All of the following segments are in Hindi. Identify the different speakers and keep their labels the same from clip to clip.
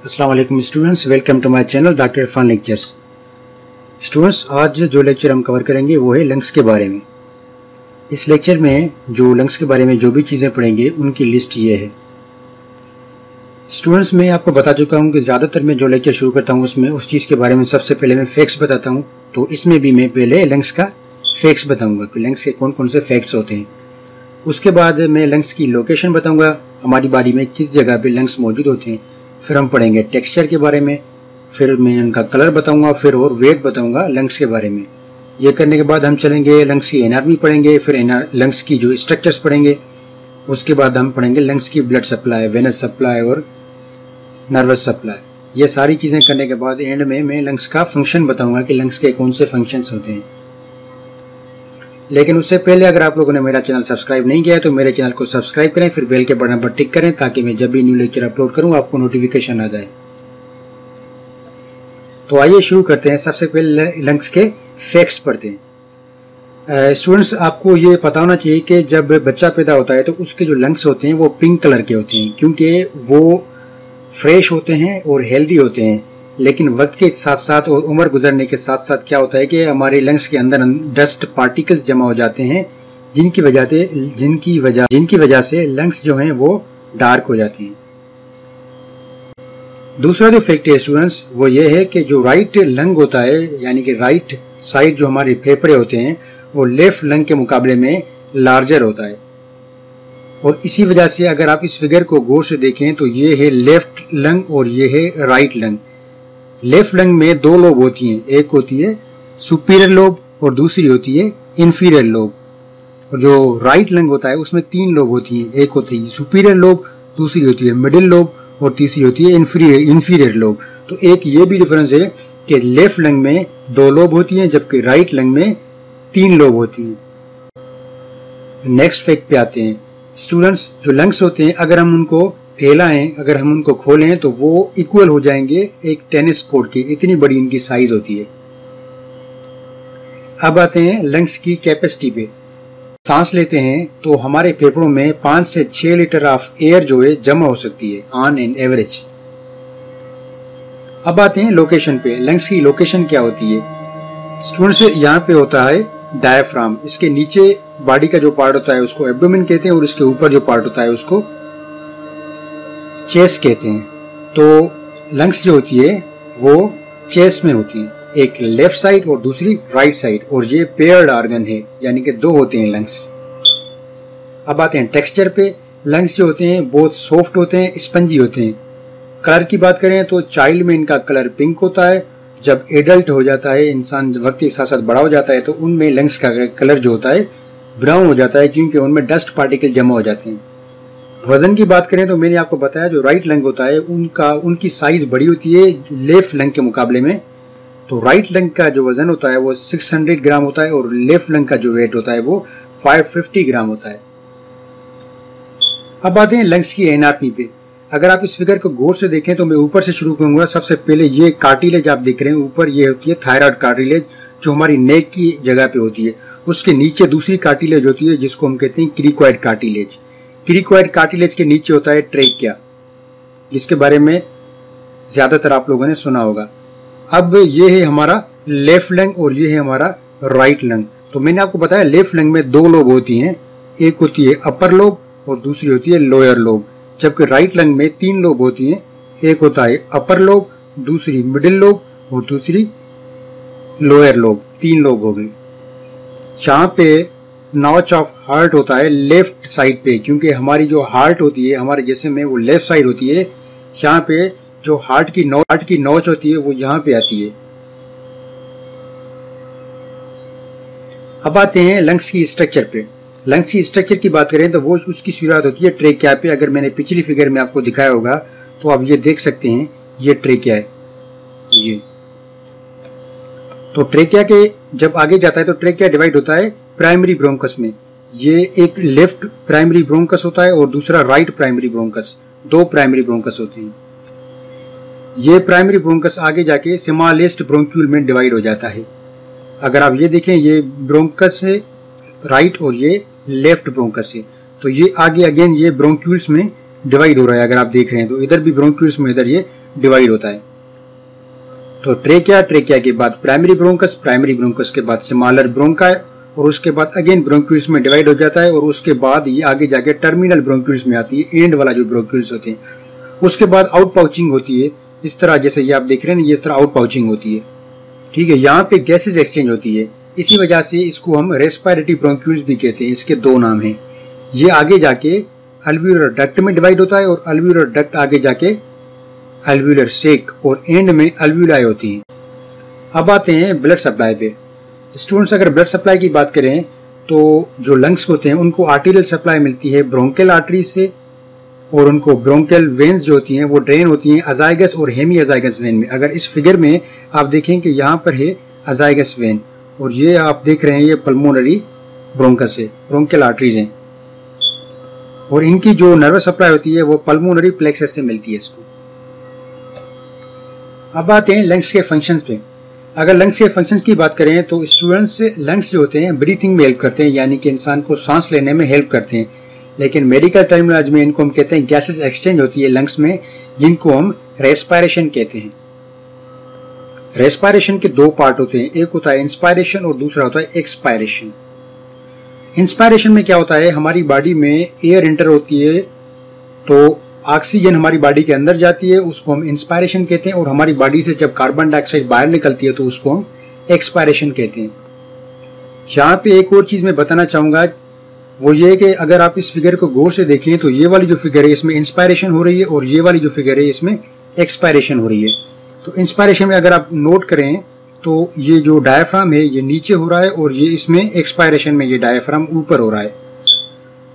Speaker 1: अस्सलाम वालेकुम students, welcome to my channel doctor Irfan lectures. Students, आज जो लेक्चर हम कवर करेंगे वो है लंग्स के बारे में। इस लेक्चर में जो लंग्स के बारे में जो भी चीज़ें पढ़ेंगे उनकी लिस्ट ये है। स्टूडेंट्स, मैं आपको बता चुका हूँ कि ज़्यादातर मैं जो लेक्चर शुरू करता हूँ उसमें उस चीज़ के बारे में सबसे पहले मैं फैक्ट्स बताता हूँ। तो इसमें भी मैं पहले लंग्स का फैक्ट्स बताऊँगा कि लंग्स के कौन कौन से फैक्ट्स होते हैं। उसके बाद मैं लंग्स की लोकेशन बताऊँगा, हमारी बॉडी में किस जगह पे लंग्स मौजूद होते हैं। फिर हम पढ़ेंगे टेक्सचर के बारे में, फिर मैं उनका कलर बताऊंगा, फिर और वेट बताऊंगा लंग्स के बारे में। ये करने के बाद हम चलेंगे लंग्स की एनाटॉमी पढ़ेंगे, फिर लंग्स की जो स्ट्रक्चर्स पढ़ेंगे। उसके बाद हम पढ़ेंगे लंग्स की ब्लड सप्लाई, वेनस सप्लाई और नर्वस सप्लाई। ये सारी चीज़ें करने के बाद एंड में मैं लंग्स का फंक्शन बताऊंगा कि लंग्स के कौन से फंक्शंस होते हैं। लेकिन उससे पहले अगर आप लोगों ने मेरा चैनल सब्सक्राइब नहीं किया है तो मेरे चैनल को सब्सक्राइब करें, फिर बेल के बटन पर टिक करें ताकि मैं जब भी न्यू लेक्चर अपलोड करूं आपको नोटिफिकेशन आ जाए। तो आइए शुरू करते हैं। सबसे पहले लंग्स के फैक्ट्स पढ़ते हैं। स्टूडेंट्स, आपको ये पता होना चाहिए कि जब बच्चा पैदा होता है तो उसके जो लंग्स होते हैं वो पिंक कलर के होते हैं, क्योंकि वो फ्रेश होते हैं और हेल्दी होते हैं। लेकिन वक्त के साथ साथ और उम्र गुजरने के साथ साथ क्या होता है कि हमारे लंग्स के अंदर डस्ट पार्टिकल्स जमा हो जाते हैं, जिनकी वजह से लंग्स जो हैं वो डार्क हो जाती हैं। दूसरा जो फैक्ट है स्टूडेंट्स वो ये है कि जो राइट लंग होता है, यानी कि राइट साइड जो हमारे फेफड़े होते हैं वो लेफ्ट लंग के मुकाबले में लार्जर होता है। और इसी वजह से अगर आप इस फिगर को गौर से देखें तो ये है लेफ्ट लंग और ये है राइट लंग। लेफ्ट लंग में दो लोब होती हैं, एक होती है सुपीरियर लोब और दूसरी होती है इंफीरियर लोब। और जो राइट लंग होता है उसमें तीन लोब होती हैं, एक होती है सुपीरियर लोब, दूसरी होती है मिडिल लोब और तीसरी होती है इंफीरियर लोब। तो एक ये भी डिफरेंस है कि लेफ्ट लंग में दो लोब होती हैं जबकि राइट लंग में तीन लोब होती हैं। नेक्स्ट फैक्ट पे आते हैं स्टूडेंट्स। जो लंग्स होते हैं अगर हम उनको फैलाएं, अगर हम उनको खोलें तो वो इक्वल हो जाएंगे एक टेनिस कोर्ट के, इतनी बड़ी इनकी साइज होती है। अब आते हैं लंग्स की कैपेसिटी पे। सांस लेते हैं तो हमारे फेफड़ों में 5 से 6 लीटर ऑफ एयर जो है जमा हो सकती है ऑन एन एवरेज। अब आते हैं लोकेशन पे। लंग्स की लोकेशन क्या होती है स्टूडेंट्स? यहाँ पे होता है डायफ्राम। इसके नीचे बॉडी का जो पार्ट होता है उसको एब्डोमेन कहते हैं और इसके ऊपर जो पार्ट होता है उसको चेस्ट कहते हैं। तो लंग्स जो होती है वो चेस्ट में होती है, एक लेफ्ट साइड और दूसरी राइट साइड, और ये पेयर्ड ऑर्गन है, यानी कि दो होते हैं लंग्स। अब आते हैं टेक्सचर पे। लंग्स जो होते हैं बहुत सॉफ्ट होते हैं, स्पंजी होते हैं। कलर की बात करें तो चाइल्ड में इनका कलर पिंक होता है। जब एडल्ट हो जाता है, इंसान वक्त के साथ साथ बड़ा हो जाता है, तो उनमें लंग्स का कलर जो होता है ब्राउन हो जाता है, क्योंकि उनमें डस्ट पार्टिकल जमा हो जाते हैं। वजन की बात करें तो मैंने आपको बताया जो राइट लंग होता है उनकी साइज बड़ी होती है लेफ्ट लंग के मुकाबले में। तो राइट लंग का जो वजन होता है वो 600 ग्राम होता है और लेफ्ट लंग का जो वेट होता है वो 550 ग्राम होता है। अब आते हैं लंग्स की एनाटॉमी पे। अगर आप इस फिगर को गौर से देखें तो मैं ऊपर से शुरू करूंगा। सबसे पहले ये कार्टिलेज आप देख रहे हैं ऊपर, ये होती है थायराइड कार्टिलेज जो हमारी नेक की जगह पे होती है। उसके नीचे दूसरी कार्टिलेज होती है जिसको हम कहते हैं क्रिकोइड कार्टिलेज। क्रिकोइड कार्टिलेज के नीचे होता है ट्रेकिया, जिसके बारे में ज्यादातर आप लोगों ने सुना होगा। अब ये है हमारा लेफ्ट लंग और ये है हमारा राइट लंग। तो मैंने आपको बताया लेफ्ट लंग में दो लोब होती हैं, एक होती है अपर लोब और दूसरी होती है लोअर लोब, जबकि राइट लंग में तीन लोब होती हैं, एक होता है अपर लोब, दूसरी मिडिल लोब और दूसरी लोअर लोब। तीन लोब हो गए। यहाँ पे नॉच ऑफ हार्ट होता है लेफ्ट साइड पे, क्योंकि हमारी जो हार्ट होती है हमारे जिस्म में वो लेफ्ट साइड होती है। यहाँ पे जो हार्ट की नॉच होती है वो यहाँ पे आती है। अब आते हैं लंग्स की स्ट्रक्चर पे। लंग्स की स्ट्रक्चर की बात करें तो वो उसकी शुरुआत होती है ट्रेकिया पे। अगर मैंने पिछली फिगर में आपको दिखाया होगा तो आप ये देख सकते हैं, ये ट्रेकिया है ये। तो ट्रेकिया के जब आगे जाता है तो ट्रेकिया डिवाइड होता है प्राइमरी ब्रोंकस में। ये एक लेफ्ट प्राइमरी ब्रोंकस होता है और दूसरा राइट प्राइमरी ब्रोंकस। दो प्राइमरी ब्रोंकस होते हैं। ये प्राइमरी ब्रोंकस आगे जाके स्मॉलेस्ट ब्रोंक्यूल में डिवाइड हो जाता है। अगर आप ये देखें, ये ब्रोंकस है राइट और ये लेफ्ट ब्रोंकस है। तो ये आगे अगेन ये ब्रोंक्यूल्स में डिवाइड हो रहा है। अगर आप देख रहे हैं तो इधर भी ब्रोंक्यूल्स में इधर ये डिवाइड होता है। तो ट्रेकिया, ट्रेकिया के बाद प्राइमरी ब्रोंकस, प्राइमरी ब्रोंकस के बाद स्मॉलर ब्रोंकाई और उसके बाद अगेन ब्रोंक्यूल्स में डिवाइड हो जाता है और उसके बाद ये आगे जाके टर्मिनल ब्रोंक्यूल्स में आती है, एंड वाला जो ब्रोंक्यूल्स होते हैं। उसके बाद आउट पाउचिंग होती है, इस तरह जैसे ये आप देख रहे हैं, ये इस तरह आउट पाउचिंग होती है। ठीक है, यहाँ पे गैसेस एक्सचेंज होती है, इसी वजह से इसको हम रेस्पिरेटरी ब्रोंक्यूल्स भी कहते हैं। इसके दो नाम हैं। ये आगे जाके अल्वियोलर डक्ट में डिवाइड होता है और अल्वियोलर डक्ट आगे जाके अल्वियोलर सेक और एंड में अल्वियोलाई होती है। अब आते हैं ब्लड सप्लाई पे। स्टूडेंट्स, अगर ब्लड सप्लाई की बात करें तो जो लंग्स होते हैं उनको आर्टीरियल सप्लाई मिलती है ब्रोंकियल आर्टरी से, और उनको ब्रोंकियल वेन्स जो होती हैं वो ड्रेन होती हैं अजाइगस और हेमी अजाइगस वेन में। अगर इस फिगर में आप देखें कि यहाँ पर है अजाइगस वेन और ये आप देख रहे हैं ये पल्मोनरी ब्रोंकस है, ब्रोंकियल आर्टरीज हैं, और इनकी जो नर्वस सप्लाई होती है वो पल्मोनरी प्लेक्सस से मिलती है इसको। अब आते हैं लंग्स के फंक्शंस पे। अगर लंग्स के फंक्शंस की बात करें तो स्टूडेंट्स, लंग्स जो होते हैं ब्रीथिंग में हेल्प करते हैं, यानी कि इंसान को सांस लेने में हेल्प करते हैं। लेकिन मेडिकल टर्मिनोलॉजी में इनको हम कहते हैं गैसेस एक्सचेंज होती है लंग्स में, जिनको हम रेस्पिरेशन कहते हैं। रेस्पिरेशन के दो पार्ट होते हैं, एक होता है इंस्पायरेशन और दूसरा होता है एक्सपायरेशन। इंस्पायरेशन में क्या होता है, हमारी बॉडी में एयर एंटर होती है तो ऑक्सीजन हमारी बॉडी के अंदर जाती है, उसको हम इंस्पायरेशन कहते हैं, और हमारी बॉडी से जब कार्बन डाइऑक्साइड बाहर निकलती है तो उसको हम एक्सपायरेशन कहते हैं। यहाँ पे एक और चीज मैं बताना चाहूंगा, वो ये कि अगर आप इस फिगर को गौर से देखें तो ये वाली जो फिगर है इसमें इंस्पायरेशन हो रही है और ये वाली जो फिगर है इसमें एक्सपायरेशन हो रही है। तो इंस्पायरेशन में अगर आप नोट करें तो ये जो डायफ्राम है ये नीचे हो रहा है और ये इसमें एक्सपायरेशन में ये डायफ्राम ऊपर हो रहा है।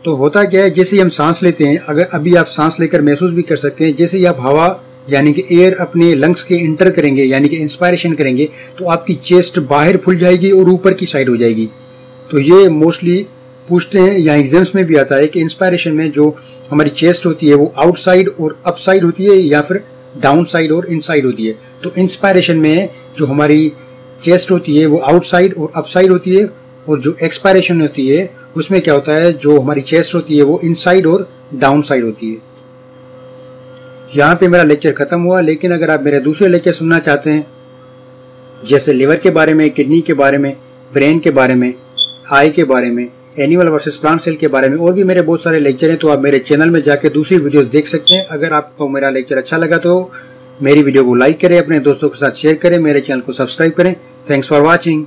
Speaker 1: तो होता क्या है, जैसे ही हम सांस लेते हैं, अगर अभी आप सांस लेकर महसूस भी कर सकते हैं, जैसे ही आप हवा यानी कि एयर अपने लंग्स के इंटर करेंगे यानी कि इंस्पायरेशन करेंगे तो आपकी चेस्ट बाहर फुल जाएगी और ऊपर की साइड हो जाएगी। तो ये मोस्टली पूछते हैं या एग्जाम्स में भी आता है कि इंस्पायरेशन में जो हमारी चेस्ट होती है वो आउटसाइड और अपसाइड होती है या फिर डाउन साइड और इनसाइड होती है। तो इंस्पायरेशन में जो हमारी चेस्ट होती है वो आउटसाइड और अपसाइड होती है, और जो एक्सपायरेशन होती है उसमें क्या होता है, जो हमारी चेस्ट होती है वो इनसाइड और डाउन साइड होती है। यहाँ पे मेरा लेक्चर खत्म हुआ, लेकिन अगर आप मेरे दूसरे लेक्चर सुनना चाहते हैं, जैसे लिवर के बारे में, किडनी के बारे में, ब्रेन के बारे में, आई के बारे में, एनिमल वर्सेस प्लांट सेल के बारे में, और भी मेरे बहुत सारे लेक्चर हैं, तो आप मेरे चैनल में जाके दूसरी वीडियोस देख सकते हैं। अगर आपको मेरा लेक्चर अच्छा लगा तो मेरी वीडियो को लाइक करें, अपने दोस्तों के साथ शेयर करें, मेरे चैनल को सब्सक्राइब करें। Thanks for watching.